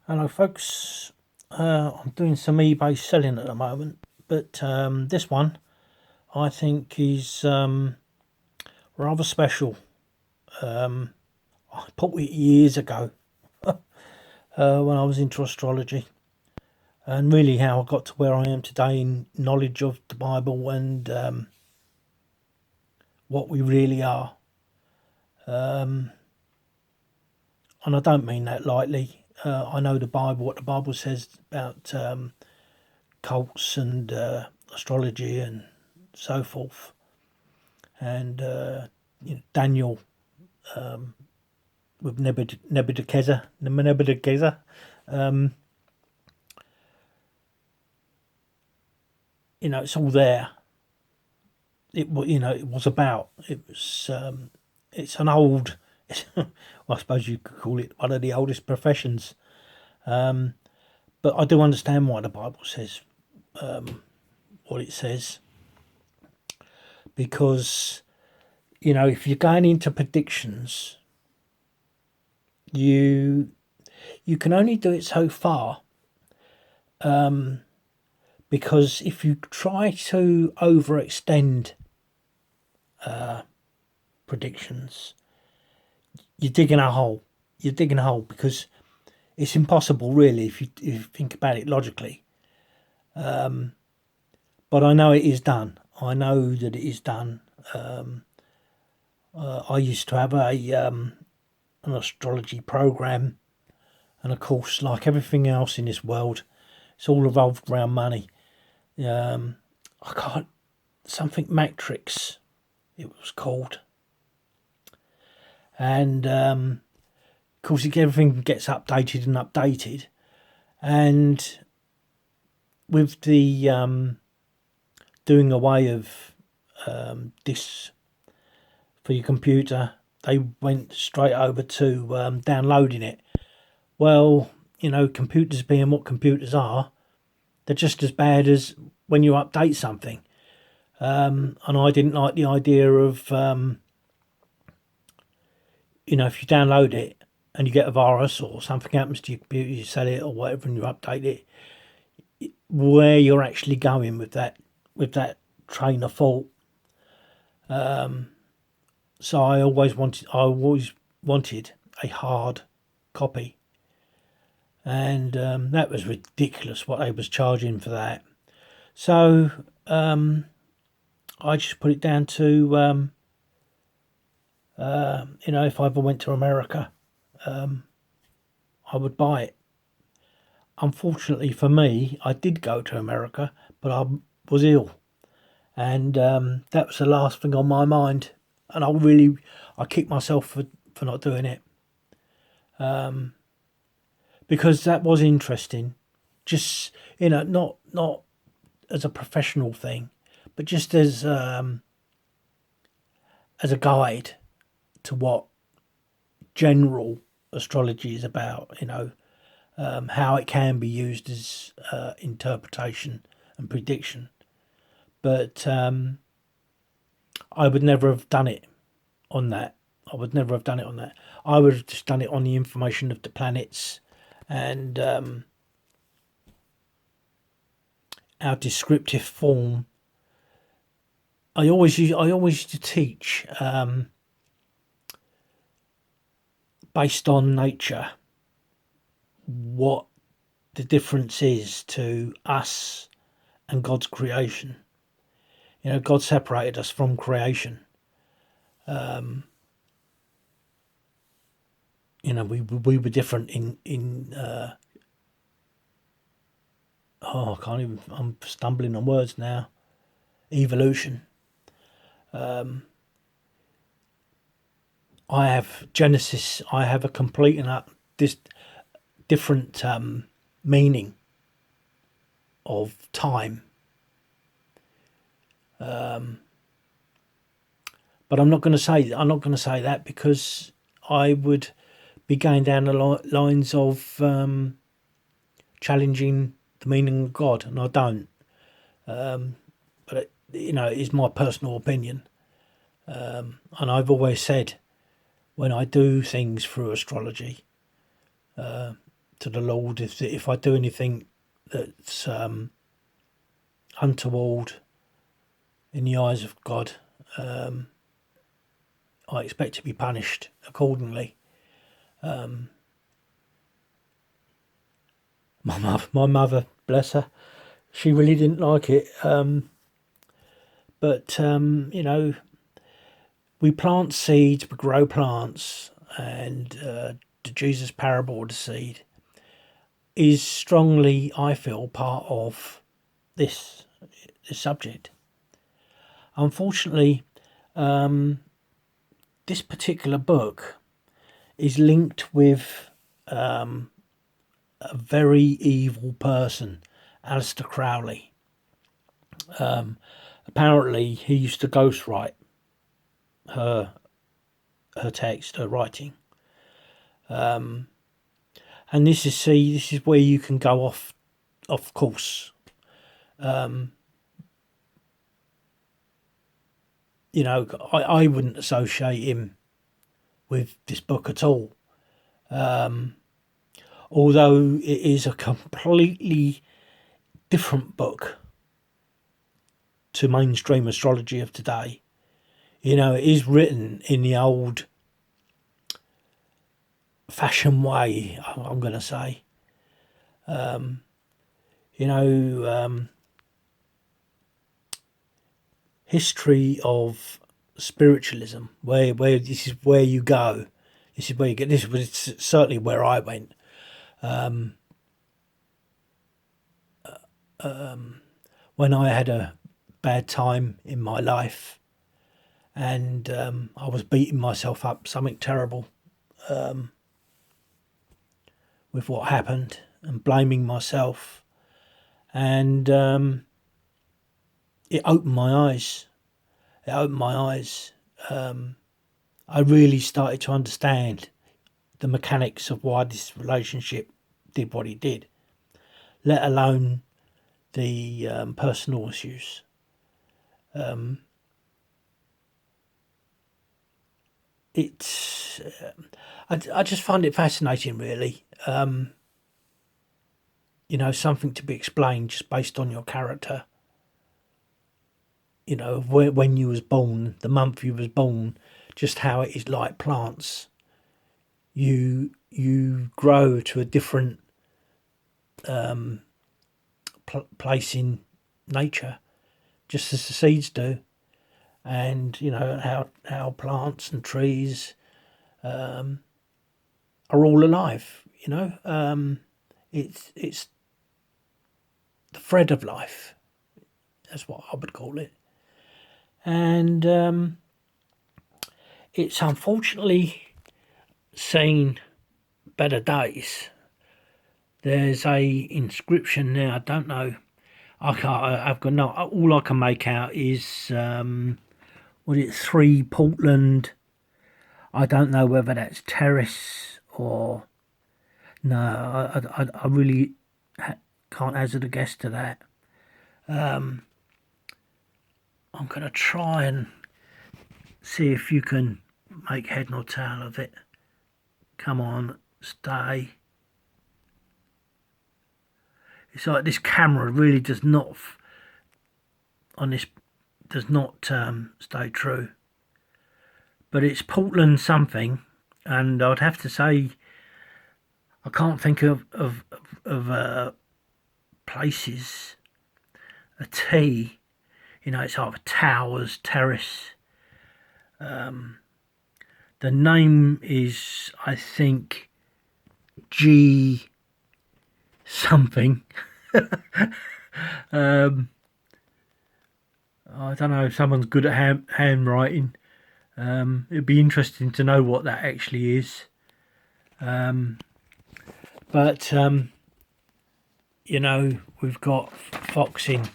Hello, folks. I'm doing some eBay selling at the moment, but this one I think is rather special. I bought it years ago when I was into astrology, and really how I got to where I am today in knowledge of the Bible and what we really are. And I don't mean that lightly. I know the Bible, what the Bible says about cults and astrology and so forth. And Daniel with Nebuchadnezzar. It's all there. It was about. It's an old. Well, I suppose you could call it one of the oldest professions. But I do understand why the Bible says what it says, because if you're going into predictions, you can only do it so far, because if you try to overextend predictions, you're digging a hole. You're digging a hole because it's impossible, really, if you think about it logically. But I know it is done. I know that it is done. I used to have an astrology program, and of course, like everything else in this world, it's all revolved around money. I can't, something Matrix, it was called, and of course, everything gets updated and updated, and with the doing away of this for your computer, they went straight over to downloading it. Well, computers being what computers are, they're just as bad as when you update something. And I didn't like the idea of, if you download it and you get a virus or something happens to your computer, you sell it or whatever, and you update it, where you're actually going with that train of thought. So I always wanted a hard copy, and that was ridiculous what they was charging for that. So I just put it down to if I ever went to America, I would buy it. Unfortunately for me, I did go to America, but I was ill, and that was the last thing on my mind. And I kicked myself for not doing it, because that was interesting. Just not as a professional thing, but just as a guide to what general astrology is about. How it can be used as interpretation and prediction. But I would never have done it on that. I would never have done it on that. I would have just done it on the information of the planets and our descriptive form. I always used to teach based on nature what the difference is to us and God's creation. God separated us from creation. We were different in I can't even. I'm stumbling on words now. Evolution. I have Genesis. I have a complete and this different meaning of time. But I'm not going to say that, because I would be going down the lines of challenging the meaning of God, and I don't. But it is my personal opinion, and I've always said, when I do things through astrology, to to the Lord. If I do anything that's untoward in the eyes of God, I expect to be punished accordingly. My mother, bless her, she really didn't like it. But we plant seeds, we grow plants, and the Jesus parable of the seed is strongly, I feel, part of this subject. Unfortunately, this particular book is linked with a very evil person, Aleister Crowley. Apparently, he used to ghostwrite her text, her writing. And this is where you can go off course. I wouldn't associate him with this book at all. Although it is a completely different book to mainstream astrology of today. It is written in the old fashioned way, I'm going to say. History of spiritualism, where this is where you go. This is where you get. This was certainly where I went. When I had a bad time in my life, and I was beating myself up, something terrible, with what happened, and blaming myself, and it opened my eyes. I really started to understand the mechanics of why this relationship did what it did, let alone the personal issues. It's I just find it fascinating, really. Something to be explained just based on your character. When you was born, the month you was born, just how it is like plants. You grow to a different place in nature, just as the seeds do, and how plants and trees are all alive. It's the thread of life. That's what I would call it. And it's unfortunately seen better days. There's a inscription there. I don't know. I've got no. All I can make out is 3 Portland. I don't know whether that's terrace or no. I really can't hazard a guess to that. I'm going to try and see if you can make head nor tail of it. Come on, stay. It's like this camera really does not stay true. But it's Portland something, and I'd have to say I can't think of places. A T. It's either towers, terrace. The name is, I think, G something. I don't know if someone's good at handwriting. It'd be interesting to know what that actually is. But we've got foxing.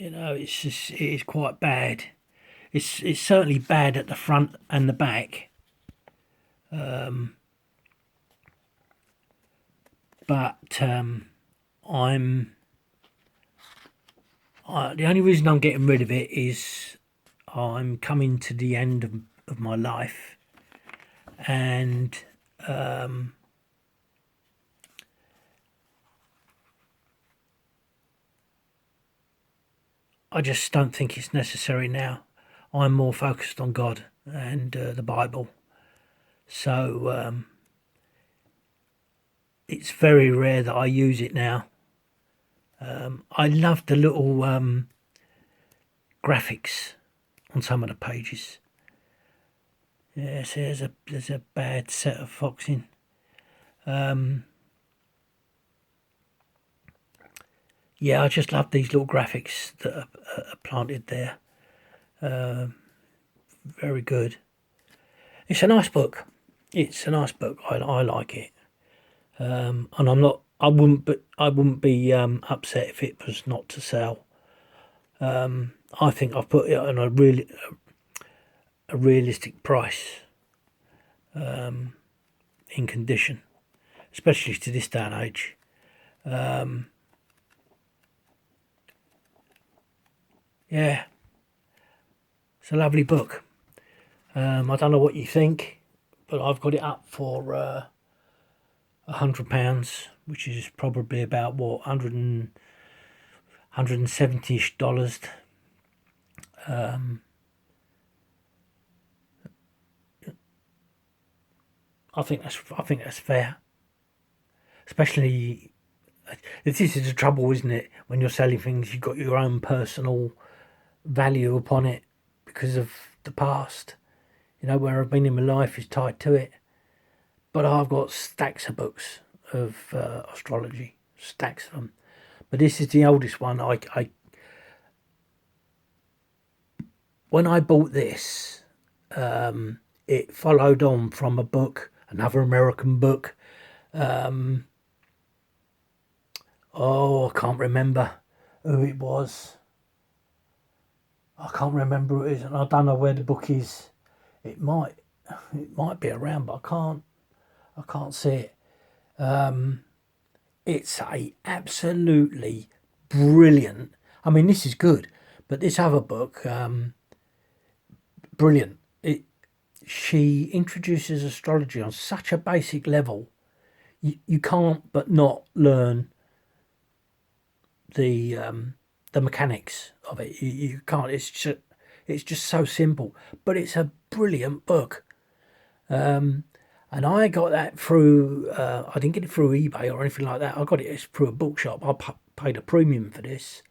It is quite bad. It's certainly bad at the front and the back. But the only reason I'm getting rid of it is I'm coming to the end of my life, and I just don't think it's necessary now. I'm more focused on God and the Bible. So it's very rare that I use it now. I love the little graphics on some of the pages. Yes, there's a bad set of foxing. Yeah, I just love these little graphics that are planted there. Very good. It's a nice book. It's a nice book. I like it. And I wouldn't be upset if it was not to sell. I think I've put it on a realistic price, in condition, especially to this day and age. Yeah, it's a lovely book. I don't know what you think, but I've got it up for £100, which is probably about what, $170-ish. I think that's fair. Especially, this is the trouble, isn't it? When you're selling things, you've got your own personal value upon it because of the past. You know, where I've been in my life is tied to it. But I've got stacks of books of astrology, stacks of them. But this is the oldest one. When I bought this, it followed on from a book, another American book. I can't remember who it was. I can't remember who it is, and I don't know where the book is. It might be around, but I can't see it. It's a absolutely brilliant. I mean, this is good, but this other book, brilliant. She introduces astrology on such a basic level. You can't but not learn the mechanics of it. You can't. It's just so simple, but it's a brilliant book. And I got that through. I didn't get it through eBay or anything like that. I got it through a bookshop. I paid a premium for this,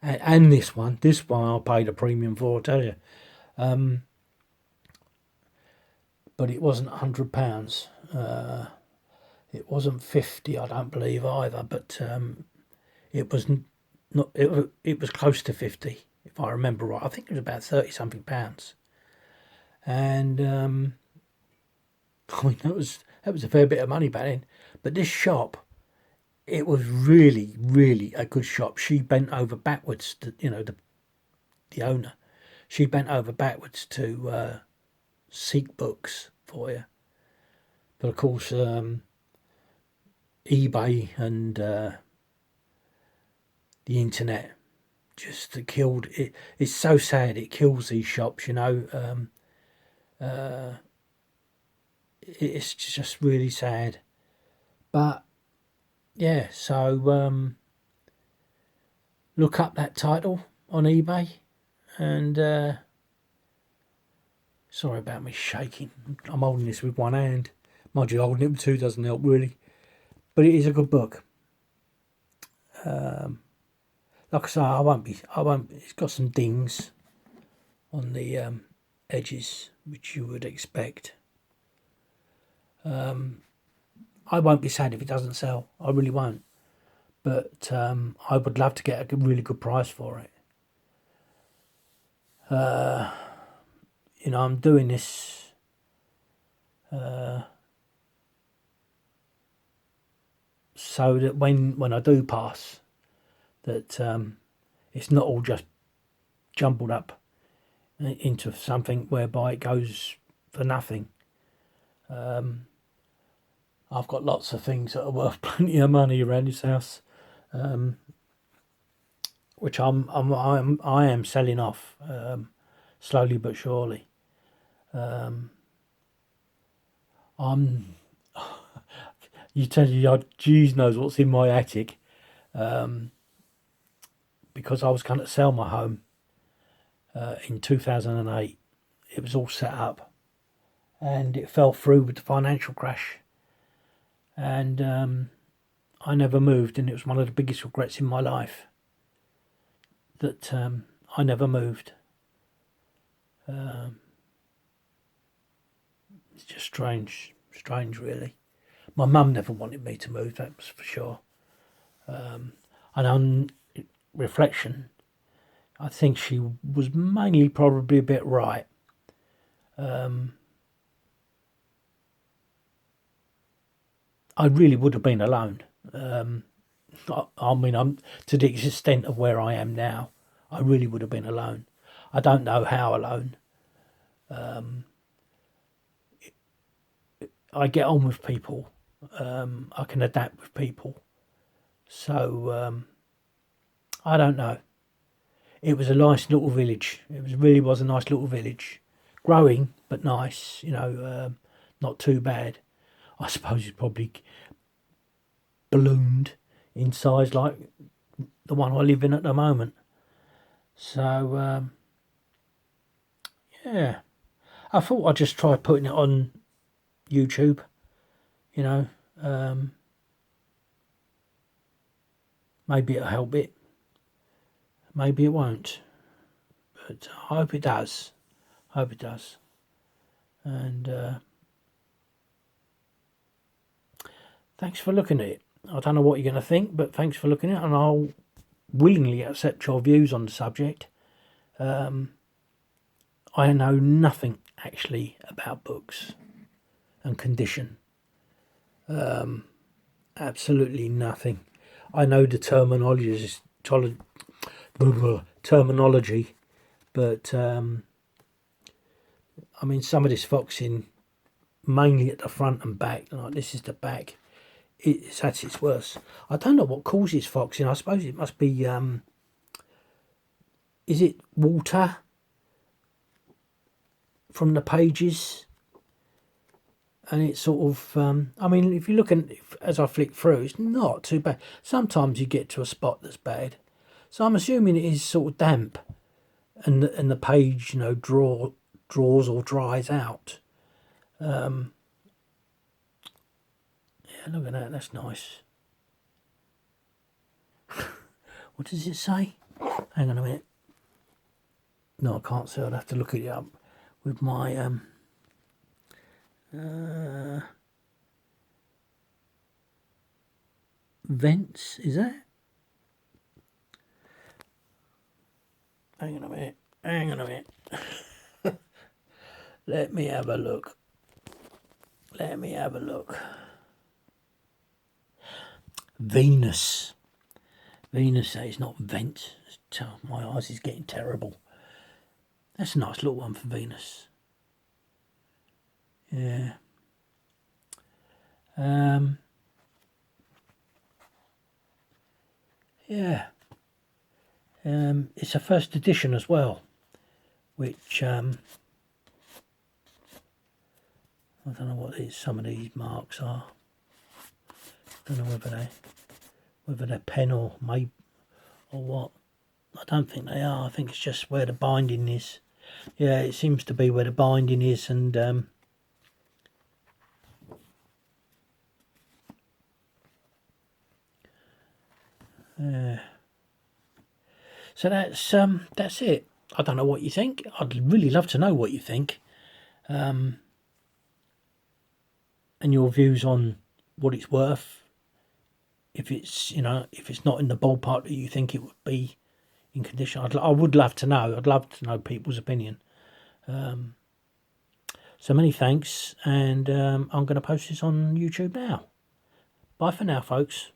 and this one. This one I paid a premium for. I tell you. But it wasn't £100. It wasn't 50. I don't believe either. But it was not. It was close to 50, if I remember right. I think it was about 30 something pounds. And I mean that was a fair bit of money back then. But this shop, it was really, really a good shop. She bent over backwards. The owner, she bent over backwards to seek books for you. But of course, eBay and the internet just killed it. It's so sad. It kills these shops. It's just really sad. But yeah, so look up that title on eBay, and sorry about me shaking. I'm holding this with one hand. Mind you, holding it with two doesn't help really. But it is a good book. Like I say, I won't. It's got some dings on the edges, which you would expect. I won't be sad if it doesn't sell. I really won't. But I would love to get a really good price for it. I'm doing this so that when I do pass, that it's not all just jumbled up into something whereby it goes for nothing. I've got lots of things that are worth plenty of money around this house, which I am selling off. slowly but surely. I'm. You tell you, Jesus knows what's in my attic, because I was going to sell my home in 2008. It was all set up, and it fell through with the financial crash, and I never moved, and it was one of the biggest regrets in my life that I never moved. It's just strange really. My mum never wanted me to move, that was for sure. And on reflection, I think she was mainly probably a bit right. I really would have been alone. I mean, I'm to the extent of where I am now. I really would have been alone. I don't know how alone. I get on with people. I can adapt with people. So I don't know. It was a nice little village. Really was a nice little village, growing but nice. Not too bad. I suppose it's probably ballooned in size like the one I live in at the moment. So yeah, I thought I'd just try putting it on YouTube. Maybe it'll help it. Maybe it won't. But I hope it does. And thanks for looking at it. I don't know what you're going to think, but thanks for looking at it, and I'll willingly accept your views on the subject. I know nothing actually about books and condition. Absolutely nothing. I know the terminology, but I mean, some of this foxing, mainly at the front and back, like this is the back, it's at its worst. I don't know what causes foxing. I suppose it must be, is it water from the pages? And it's sort of, I mean, if you look at, as I flick through, it's not too bad. Sometimes you get to a spot that's bad. So I'm assuming it is sort of damp, and the page, draws or dries out. Yeah, look at that. That's nice. What does it say? Hang on a minute. No, I can't see. I'd have to look it up with my vents. Is that? Hang on a minute. Let me have a look. Venus. That is not vent. My eyes is getting terrible. That's a nice little one for Venus. Yeah. Yeah. It's a first edition as well, which I don't know what some of these marks are. I don't know whether they're pen or maybe or what. I don't think they are. I think it's just where the binding is. Yeah, it seems to be where the binding is, and so that's it. I don't know what you think. I'd really love to know what you think, and your views on what it's worth. If it's if it's not in the ballpark that you think it would be in condition, I would love to know. I'd love to know people's opinion. So many thanks, and I'm going to post this on YouTube now. Bye for now, folks.